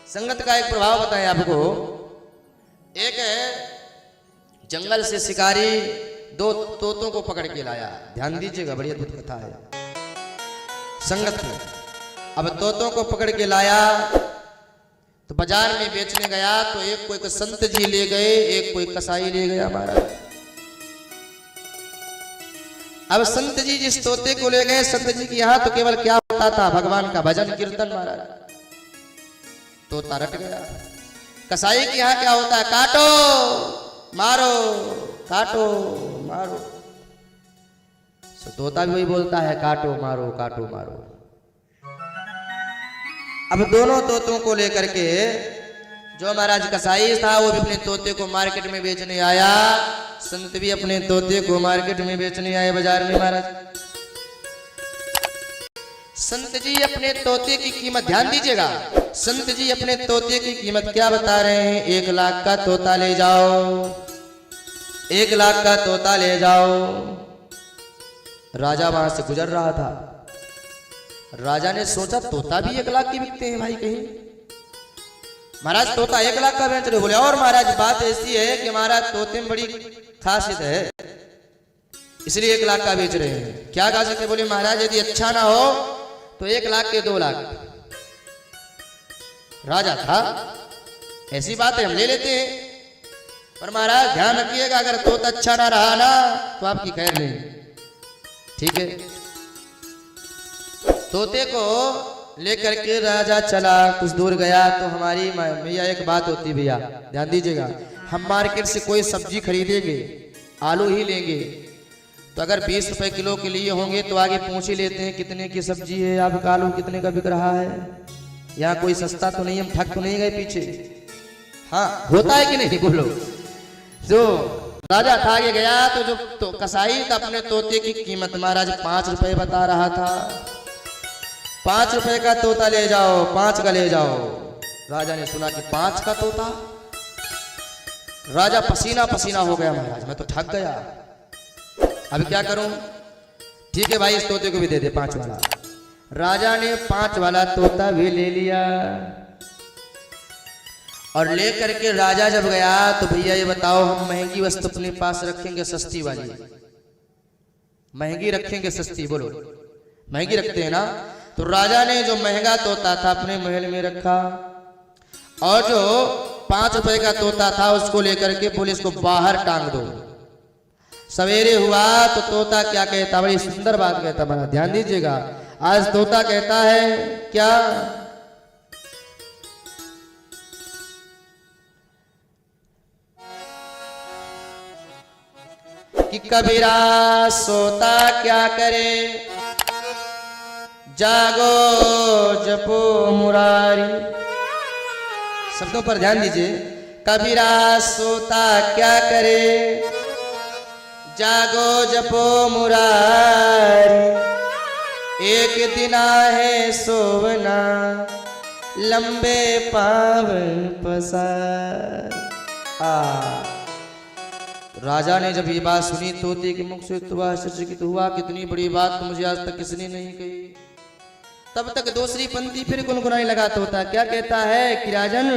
संगत का एक प्रभाव बताएं आपको। एक जंगल से शिकारी दो तोतों को पकड़ के लाया। ध्यान दीजिएगा, बड़ी अद्भुत कथा है संगत में। अब तोतों को पकड़ के लाया तो बाजार में बेचने गया तो एक कोई संत जी ले गए, एक कोई कसाई ले गया महाराज। अब संत जी जिस तोते को ले गए, संत जी के यहाँ तो केवल क्या होता था, भगवान का भजन कीर्तन महाराज। तोता रट गया। कसाई के यहाँ क्या होता है, काटो मारो काटो मारो। तो तोता भी वही बोलता है, काटो मारो काटो मारो। अब दोनों तोतों को लेकर के जो महाराज कसाई था वो भी अपने तोते को मार्केट में बेचने आया, संत भी अपने तोते को मार्केट में बेचने आए बाजार में महाराज। संत जी अपने तोते की कीमत, ध्यान दीजिएगा, संत जी अपने तोते की कीमत क्या बता रहे हैं, 1 लाख का तोता ले जाओ, 1 लाख का तोता ले जाओ। राजा वहां से गुजर रहा था। राजा ने सोचा तोता भी 1 लाख के बिकते हैं भाई कहीं। महाराज तोता 1 लाख का बेच रहे। बोले और महाराज बात ऐसी है कि महाराज तोते में बड़ी खासियत है, इसलिए 1 लाख का बेच रहे हैं। क्या खासियत है? बोले महाराज यदि अच्छा ना हो तो 1 लाख के 2 लाख। राजा था, ऐसी बात है हम ले लेते हैं, पर महाराज ध्यान रखिएगा अगर तोता अच्छा ना रहा ना तो आपकी खैर नहीं। ठीक है। तोते को लेकर के राजा चला, कुछ दूर गया तो हमारी भैया एक बात होती भैया, ध्यान दीजिएगा, हम मार्केट से कोई सब्जी खरीदेंगे, आलू ही लेंगे तो अगर 20 रुपए किलो के लिए होंगे तो आगे पूछ ही लेते हैं कितने की सब्जी है, आपका आलू कितने का बिक रहा है, यहाँ कोई सस्ता तो नहीं, हम ठग तो नहीं गए पीछे। हाँ होता है कि नहीं बोलो। जो राजा था आगे गया तो जो तो कसाई था अपने तोते की कीमत महाराज 5 रुपए बता रहा था। 5 रुपए का तोता ले जाओ, 5 का ले जाओ। राजा ने सुना कि 5 का तोता, राजा पसीना पसीना हो गया, महाराज मैं तो ठग गया, अब क्या करूं? ठीक है भाई इस तोते को भी दे दे 5 वाला। राजा ने 5 वाला तोता भी ले लिया और लेकर के राजा जब गया तो भैया ये बताओ हम महंगी वस्तु अपने पास रखेंगे सस्ती वाली, महंगी रखेंगे सस्ती? बोलो महंगी रखते हैं ना। तो राजा ने जो महंगा तोता था अपने महल में रखा और जो 5 रुपए का तोता था उसको लेकर के पुलिस को बाहर टांग दो। सवेरे हुआ तो तोता क्या कहता, बड़ी सुंदर बात कहता, बड़ा ध्यान दीजिएगा। आज तोता कहता है क्या, कि कबीरा सोता क्या करे, जागो जपो मुरारी। शब्दों पर ध्यान दीजिए। कबीरा सोता क्या करे, जागो जपो मुरारी, एक दिन है सोवना लंबे पाव पसार। राजा ने जब ये बात सुनी तोते के मुख से तो आश्चर्यचकित हुआ, कितनी बड़ी बात तो मुझे आज तक किसने नहीं कही। तब तक दूसरी पंक्ति फिर गुनगुनाने लगा तोता। क्या कहता है कि राजन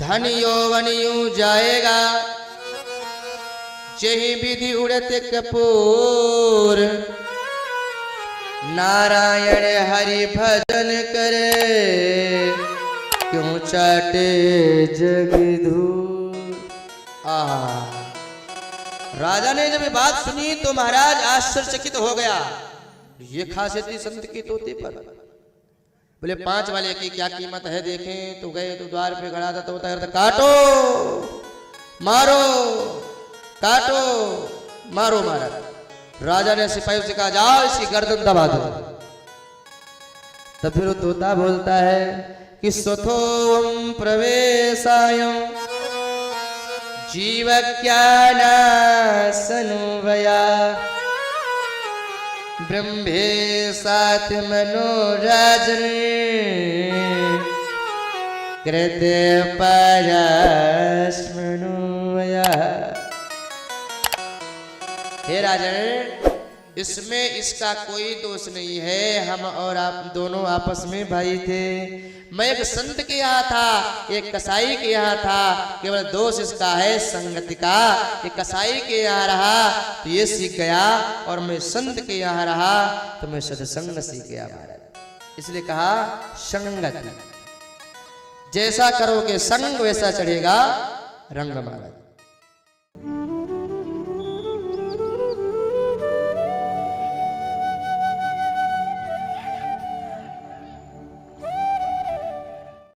धन यौवन यूं जाएगा, जही विधि उड़ते कपूर, नारायण हरि भजन करे, क्यों चाटे जग धूर। राजा ने जब ये बात सुनी तो महाराज आश्चर्यचकित हो गया। ये खासियत थी संत की तोते पर। बोले 5 वाले की क्या कीमत है देखें, तो गए तो द्वार पे खड़ा था तोता, काटो मारो काटो मारो मारा। राजा ने सिपाही से कहा जाओ इसकी गर्दन दबा दो। तब फिर वो तोता बोलता है कि सोथोम प्रवेशायम जीव ज्ञानासनुवया, ब्रह्मे साथ मनोराजन कृते परस्मनुवया। हे राजन इसमें इसका कोई दोष नहीं है, हम और आप दोनों आपस में भाई थे। मैं एक संत के यहाँ था, एक कसाई के यहाँ था, केवल दोष इसका है संगति का। ये कसाई के यहाँ रहा तो ये सीख गया, और मैं संत के यहाँ रहा तो मैं सत्संग सीख गया महाराज। इसलिए कहा संगति, जैसा करोगे संग वैसा चढ़ेगा रंग महाराज।